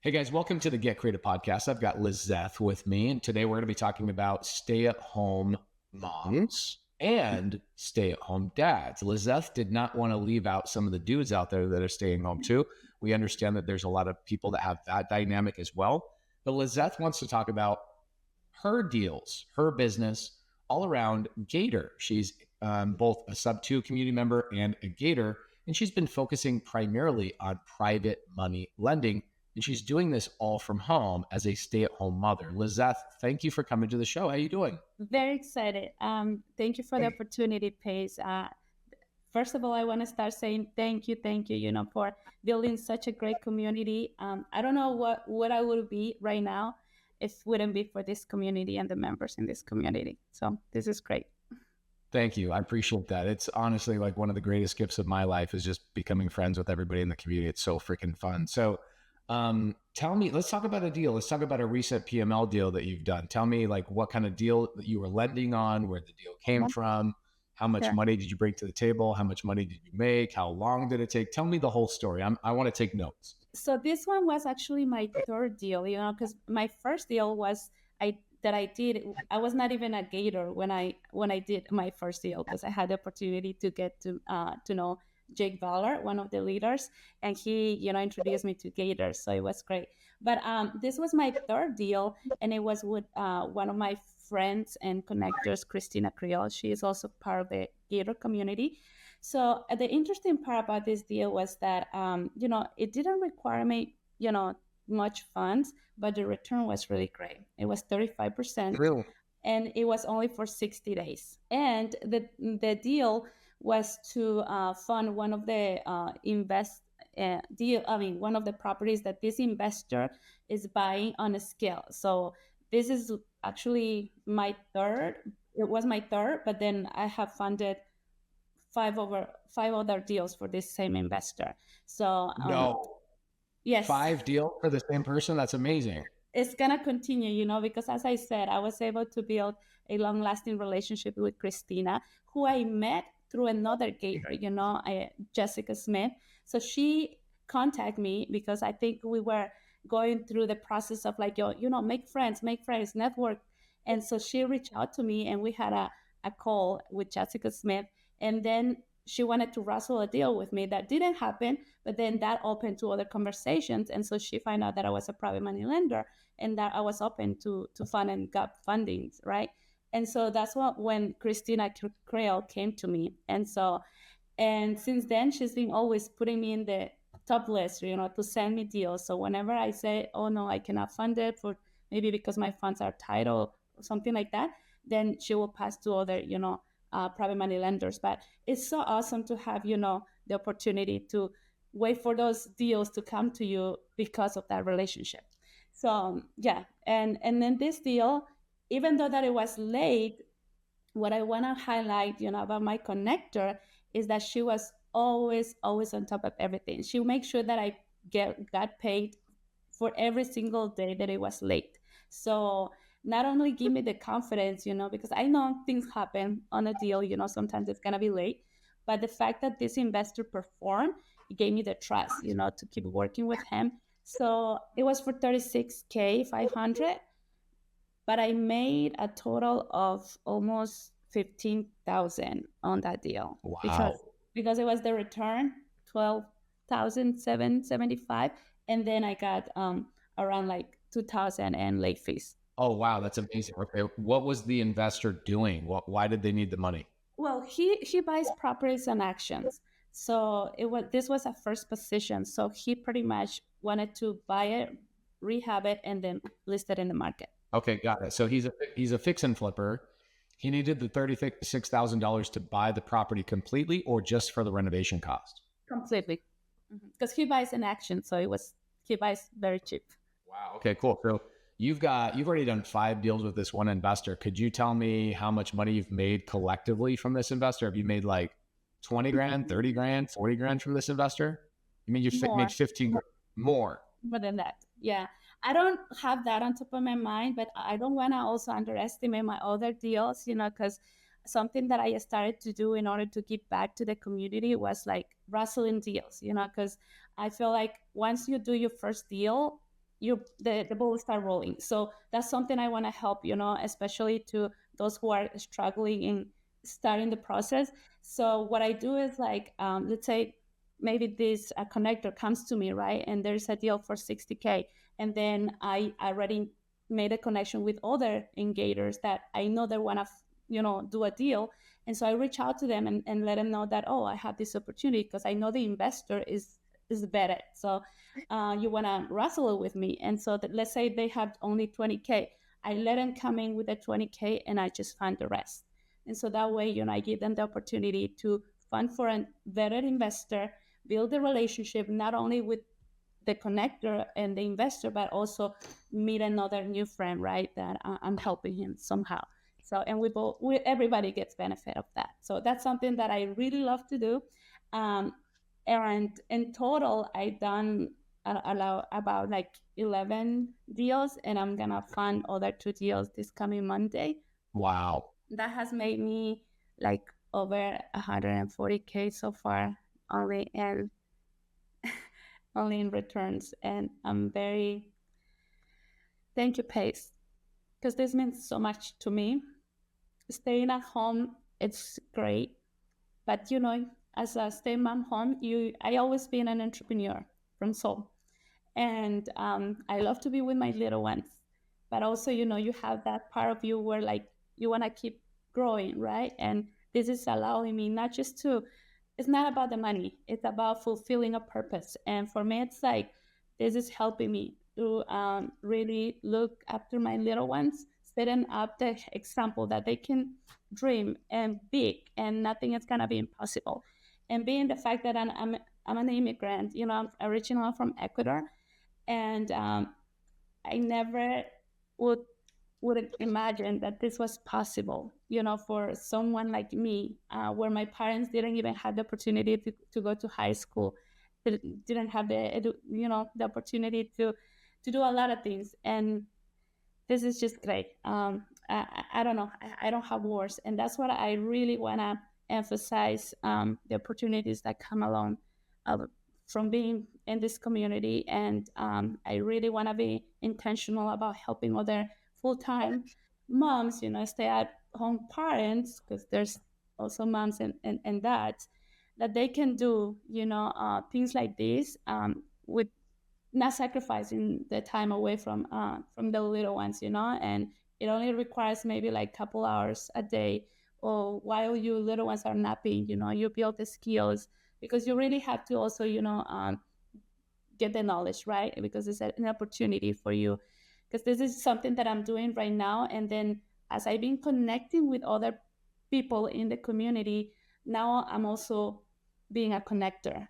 Hey guys, welcome to the Get Creative podcast. I've got Lizeth with me, and today we're going to be talking about stay-at-home moms and stay-at-home dads. Lizeth did not want to leave out some of the dudes out there that are staying home too. We understand that there's a lot of people that have that dynamic as well. But Lizeth wants to talk about her deals, her business, all around Gator. She's both a SubTo community member and a Gator, and she's been focusing primarily on private money lending. And she's doing this all from home as a stay-at-home mother. Lizeth, thank you for coming to the show. How are you doing? Very excited. Thank you for the opportunity, Pace. First of all, I want to start saying thank you, for building such a great community. I don't know what I would be right now if it wouldn't be for this community and the members in this community. So this is great. Thank you. I appreciate that. It's honestly like one of the greatest gifts of my life is just becoming friends with everybody in the community. It's so freaking fun. So tell me, let's talk about a deal. Let's talk about a recent PML deal that you've done. Tell me like what kind of deal that you were lending on, where the deal came from, how much money did you bring to the table? How much money did you make? How long did it take? Tell me the whole story. I want to take notes. So this one was actually my third deal, because my first deal was I was not even a Gator when I did my first deal, because I had the opportunity to get to know Jake Valor, one of the leaders, and he, introduced me to Gators, so it was great. But this was my third deal, and it was with one of my friends and connectors, Christina Creole. She is also part of the Gator community. So the interesting part about this deal was that, it didn't require me, much funds, but the return was really great. It was 35%. Really? And it was only for 60 days. And the deal was to fund one of the one of the properties that this investor is buying on a scale. So this is actually my third. It was my third, but then I have funded five other deals for this same investor. So No. yes, 5 deals for the same person? That's amazing. it's gonna continue, because as I said, I was able to build a long-lasting relationship with Christina, who I met through another Gator, Jessica Smith. So she contacted me because I think we were going through the process of like, make friends, network. And so she reached out to me, and we had a call with Jessica Smith. And then she wanted to wrestle a deal with me. That didn't happen, but then that opened to other conversations. And so she found out that I was a private money lender and that I was open to fund and got fundings, right? And so that's when Christina Creole came to me. And since then, she's been always putting me in the top list, to send me deals. So whenever I say, oh no, I cannot fund it for maybe because my funds are tight or something like that, then she will pass to other, private money lenders. But it's so awesome to have, the opportunity to wait for those deals to come to you because of that relationship. So yeah, and then this deal, even though that it was late, what I want to highlight, about my connector is that she was always on top of everything. She makes sure that I got paid for every single day that it was late. So not only give me the confidence, because I know things happen on a deal, sometimes it's gonna be late, but the fact that this investor performed, it gave me the trust, to keep working with him. So it was for 36K 500, but I made a total of almost 15,000 on that deal. Wow. Because it was the return 12,775, and then I got around like 2,000 and late fees. Oh, wow. That's amazing. Okay. What was the investor doing? Why did they need the money? Well, he buys properties and actions. So this was a first position. So he pretty much wanted to buy it, rehab it, and then list it in the market. Okay, got it. So he's a fix and flipper. He needed the $36,000 to buy the property completely, or just for the renovation cost? Completely, because he buys an action, so he buys very cheap. Wow. Okay, cool. So you've already done 5 deals with this one investor. Could you tell me how much money you've made collectively from this investor? Have you made like 20 grand, 30 grand, 40 grand from this investor? You mean made 15 more? More than that, yeah. I don't have that on top of my mind, but I don't want to also underestimate my other deals, because something that I started to do in order to give back to the community was like wrestling deals, because I feel like once you do your first deal, the ball start rolling. So that's something I want to help, especially to those who are struggling in starting the process. So what I do is like, let's say maybe this connector comes to me, right? And there's a deal for 60K. And then I already made a connection with other Gators that I know they want to, do a deal. And so I reach out to them and let them know that, oh, I have this opportunity because I know the investor is better. So you want to wrestle with me. And so that, let's say they have only 20K. I let them come in with a 20K and I just fund the rest. And so that way, I give them the opportunity to fund for a better investor, build a relationship, not only with the connector and the investor, but also meet another new friend, right? That I'm helping him somehow. So, and everybody gets benefit of that. So that's something that I really love to do. And in total, I done about like 11 deals, and I'm gonna fund other 2 deals this coming Monday. Wow. That has made me like over 140K so far only, and only in returns. And I'm very thank you, Pace, because this means so much to me. Staying at home, it's great, but as a stay-mom home, I always been an entrepreneur from soul, and I love to be with my little ones. But also, you have that part of you where like you want to keep growing, right? And this is allowing me not just to. It's not about the money. It's about fulfilling a purpose. And for me, it's like this is helping me to really look after my little ones, setting up the example that they can dream and big, and nothing is gonna be impossible. And being the fact that I'm an immigrant, I'm original from Ecuador, and I never would would imagine that this was possible, for someone like me, where my parents didn't even have the opportunity to go to high school, didn't have the opportunity to do a lot of things. And this is just great. I don't know. I don't have words. And that's what I really want to emphasize, the opportunities that come along uh, from being in this community. And I really want to be intentional about helping other full-time moms, stay-at-home parents, because there's also moms and dads, that they can do, things like this, with not sacrificing the time away from the little ones, and it only requires maybe like a couple hours a day, or while your little ones are napping, you build the skills, because you really have to also, get the knowledge, right? Because it's an opportunity for you, because this is something that I'm doing right now. And then as I've been connecting with other people in the community, now I'm also being a connector,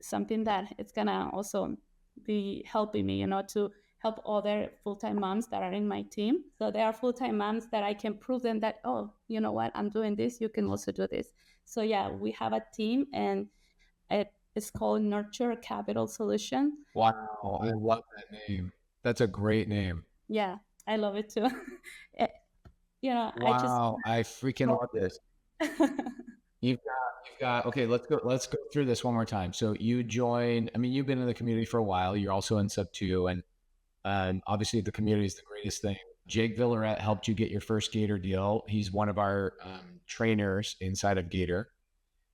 something that it's gonna also be helping me, to help other full-time moms that are in my team. So there are full-time moms that I can prove them that, oh, you know what, I'm doing this, you can also do this. So yeah, we have a team, and it's called Nurture Capital Solution. Wow. I love that name. That's a great name. Yeah, I love it too. It- Wow. I freaking love this. You've got, okay, let's go through this one more time. So you joined, I mean, you've been in the community for a while. You're also in SubTo, and obviously the community is the greatest thing. Jake Villaret helped you get your first Gator deal. He's one of our trainers inside of Gator.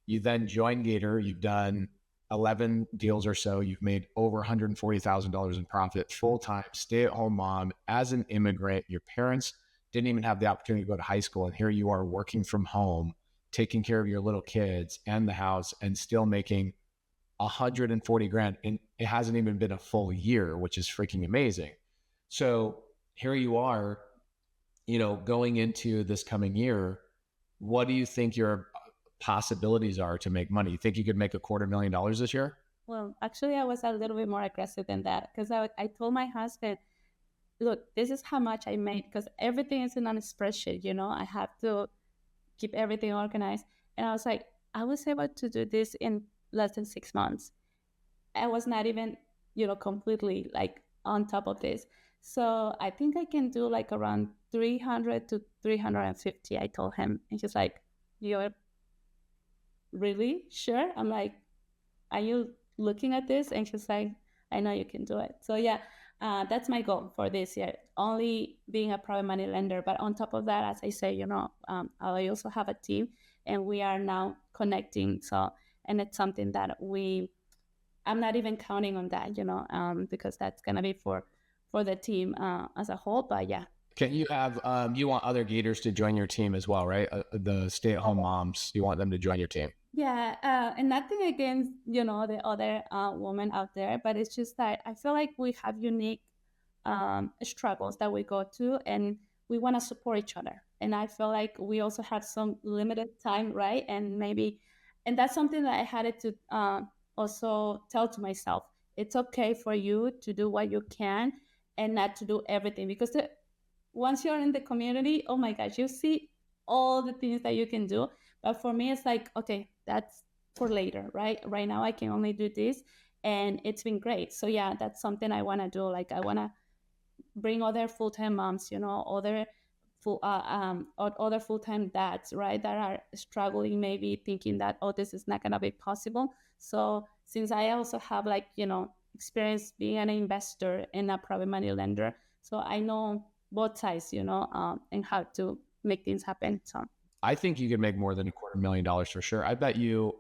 You then joined Gator. You've done 11 deals or so. You've made over $140,000 in profit, full-time, stay-at-home mom. As an immigrant, your parents didn't even have the opportunity to go to high school. And here you are working from home, taking care of your little kids and the house, and still making 140 grand. And it hasn't even been a full year, which is freaking amazing. So here you are, going into this coming year. What do you think your possibilities are to make money? You think you could make $250,000 this year? Well, actually, I was a little bit more aggressive than that, because I told my husband, look, this is how much I made, because everything is in a spreadsheet, I have to keep everything organized. And I was like, I was able to do this in less than 6 months. I was not even, completely like on top of this. So I think I can do like around 300 to 350, I told him. And he's like, you're really sure? I'm like, are you looking at this? And she's like, I know you can do it. So yeah, That's my goal for this year, only being a private money lender. But on top of that, as I say, I also have a team, and we are now connecting. So, and it's something that I'm not even counting on that, because that's going to be for the team as a whole. But yeah. Can you have, you want other Gators to join your team as well, right? The stay-at-home moms, you want them to join your team. Yeah, and nothing against the other women out there, but it's just that I feel like we have unique struggles that we go to, and we want to support each other. And I feel like we also have some limited time, right? And that's something that I had to also tell to myself. It's okay for you to do what you can and not to do everything, because once you're in the community, oh my gosh, you see all the things that you can do. But for me, it's like, okay, that's for later, right? Right now, I can only do this, and it's been great. So yeah, that's something I want to do. Like, I want to bring other full-time moms, other full-time dads, right, that are struggling, maybe thinking that, oh, this is not going to be possible. So since I also have, like, experience being an investor and a private money lender, so I know both sides, and how to make things happen. So I think you could make more than $250,000 for sure. I bet you,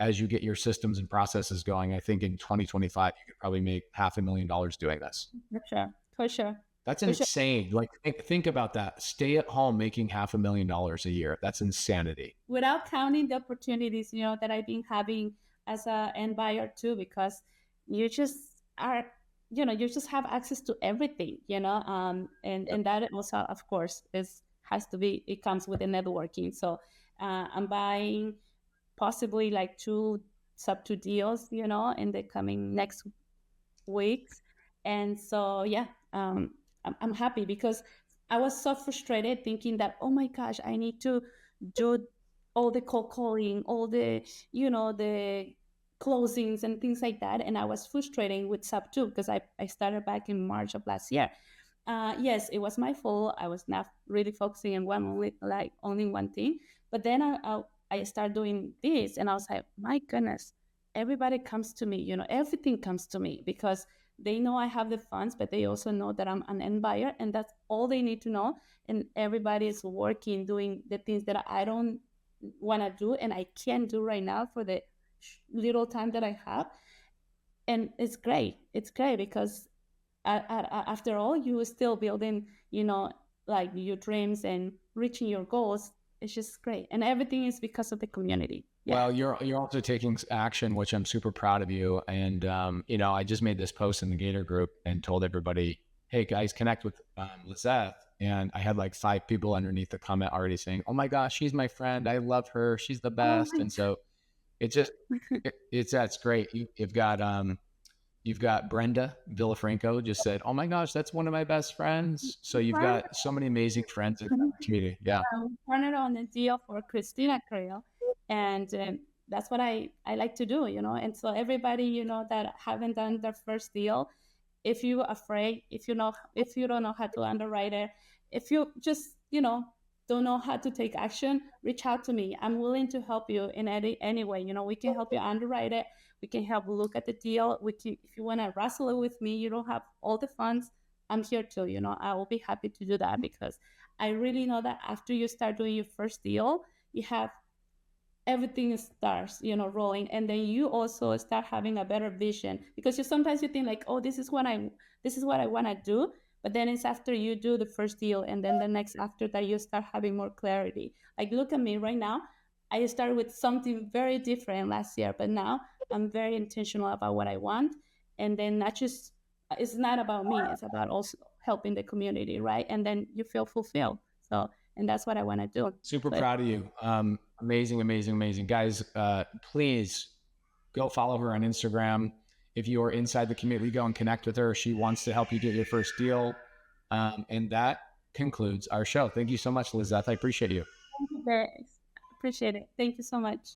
as you get your systems and processes going, I think in 2025, you could probably make $500,000 doing this. For sure. That's insane. Like, think about that. Stay at home making $500,000 a year. That's insanity. Without counting the opportunities, that I've been having as a end buyer too, because you just are, you just have access to everything, and that also, of course, it comes with the networking. So I'm buying possibly like 2 SubTo deals, in the coming next weeks. And so, yeah, I'm happy, because I was so frustrated thinking that, oh my gosh, I need to do all the cold calling, all the, the closings and things like that. And I was frustrating with SubTo, because I started back in March of last year. Yes, it was my fault. I was not really focusing on only one thing. But then I started doing this, and I was like, my goodness, everybody comes to me, everything comes to me, because they know I have the funds, but they also know that I'm an end buyer, and that's all they need to know. And everybody is working, doing the things that I don't want to do, and I can't do right now for the little time that I have. And it's great. It's great, because after all, you are still building, like, your dreams and reaching your goals. It's just great, and everything is because of the community. Yeah. Well, you're also taking action, which I'm super proud of you. And I just made this post in the Gator group and told everybody, hey guys, connect with Lizeth. And I had like 5 people underneath the comment already saying, oh my gosh, she's my friend. I love her. She's the best. And so it's that's great. You've got Brenda Villafranco just said, oh my gosh, that's one of my best friends. So you've got so many amazing friends in the community. Yeah. We partnered on a deal for Christina Creel, and that's what I like to do, And so everybody, that haven't done their first deal, if you're afraid, if you don't know how to underwrite it, if you just, don't know how to take action, reach out to me. I'm willing to help you in any way. We can help you underwrite it. We can help look at the deal. If you want to wrestle it with me, you don't have all the funds, I'm here too. I will be happy to do that, because I really know that after you start doing your first deal, you have everything starts, rolling, and then you also start having a better vision, because sometimes you think like, oh, this is what I want to do, but then it's after you do the first deal, and then the next after that, you start having more clarity. Like, look at me right now. I started with something very different last year, but now I'm very intentional about what I want, and then it's not about me, it's about also helping the community, right? And then you feel fulfilled. So, and that's what I want to do. Super proud of you. Amazing. Guys, please go follow her on Instagram. If you are inside the community, go and connect with her. She wants to help you get your first deal. And that concludes our show. Thank you so much, Lizeth. I appreciate you. Thank you, appreciate it. Thank you so much.